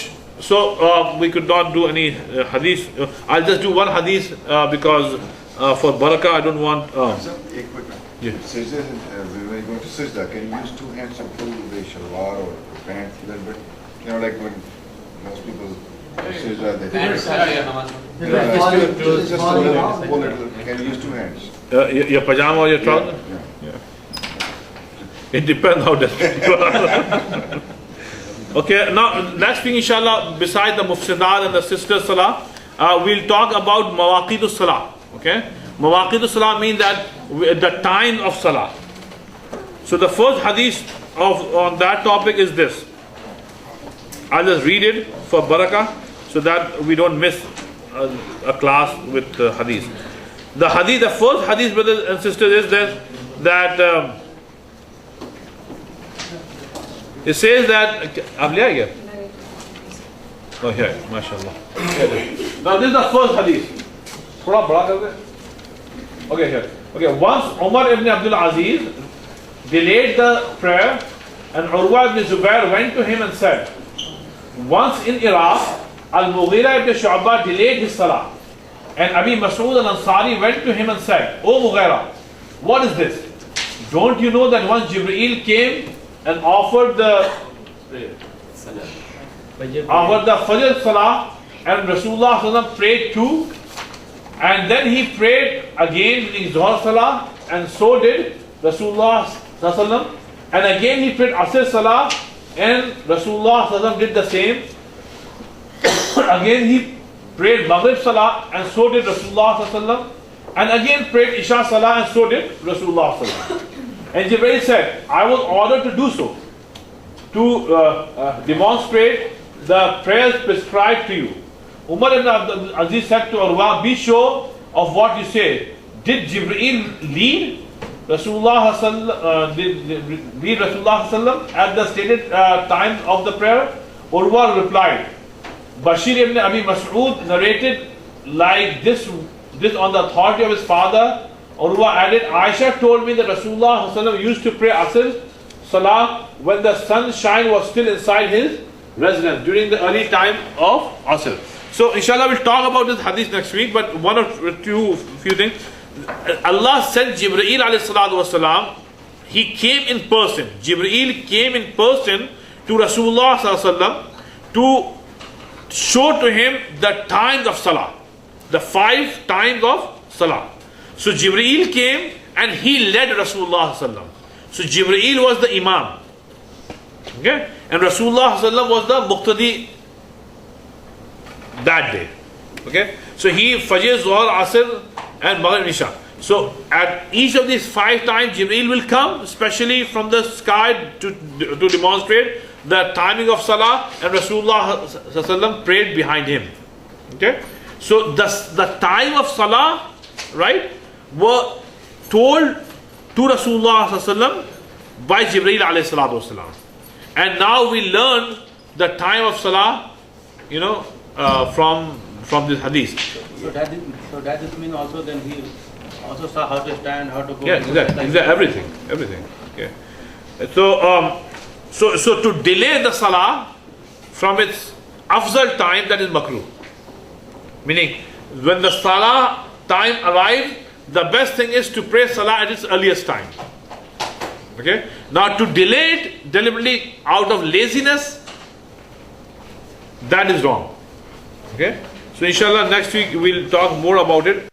so we could not do any hadith. I'll just do one hadith because for barakah I don't want. Yeah. Sajda, when you go to Sajda, can you use two hands to pull the shalwar or pants a little bit? Like when most people Sajda, they just pull it. Can you use two hands? Your pajama or your trouser? Yeah. It depends how desperate you are. Okay, now next thing inshallah, besides the mufsidat and the sister salah, we'll talk about mawaqid salah. Okay, mawaqid salah means that the time of salah. So the first hadith on that topic is this. I'll just read it for barakah so that we don't miss a class with hadith. The first hadith, brothers and sisters, is that it says that oh, here, mashallah. Now this is the first hadith. Okay, here. Okay, once Umar ibn Abdul Aziz delayed the prayer, and Urwa ibn Zubair went to him and said, once in Iraq, Al-Mughira ibn Shu'bah delayed his salah, and Abi Mas'ud al-Ansari went to him and said, O Mughira, what is this? Don't you know that once Jibreel came and offered the Fajr Salah, and Rasulullah sallallahu prayed too, and then he prayed again in Zuhr Salah, and so did Rasulullah sallallahu, and again he prayed Asr Salah, and Rasulullah sallallahu did the same. Again he prayed Maghrib Salah, and so did Rasulullah sallallahu, and again prayed Isha Salah, and so did Rasulullah sallallahu. And Jibreel said, I was ordered to do so, to demonstrate the prayers prescribed to you. Umar ibn Abdul Aziz said to Urwa, be sure of what you say. Did Jibreel lead Rasulullah at the stated time of the prayer? Urwa replied. Bashir ibn Abi Mas'ud narrated like this on the authority of his father. Urwa added, Aisha told me that Rasulullah used to pray Asr Salah when the sunshine was still inside his residence during the early time of Asr. So inshallah we'll talk about this hadith next week, but one or few things. Allah sent Jibreel alayhi salatu wasalam. He came in person. Jibreel came in person to Rasulullah sallallahu alaihi wasallam to show to him the times of Salah, the 5 times of Salah. So Jibreel came and he led Rasulullah sallallahu alaihi wasallam. So Jibreel was the Imam, okay, and Rasulullah sallallahu alaihi wasallam was the Muqtadi that day. Okay, so he Fajr, Zuhr, Asr, and Maghrib, Isha. So at each of these 5 times, Jibreel will come, especially from the sky, to demonstrate the timing of Salah, and Rasulullah sallallahu prayed behind him. Okay, so the time of Salah, right, were told to Rasulullah sallallahu by Jibreel alayhi salatu wasalam. And now we learn the time of Salah, from this hadith. So that means also then he also saw how to stand, how to go. Yes, exactly, everything. Okay. So to delay the Salah from its afzal time, that is makruh. Meaning, when the Salah time arrives, the best thing is to pray Salah at its earliest time. Okay. Now to delay it deliberately out of laziness, that is wrong. Okay. So inshallah next week we'll talk more about it.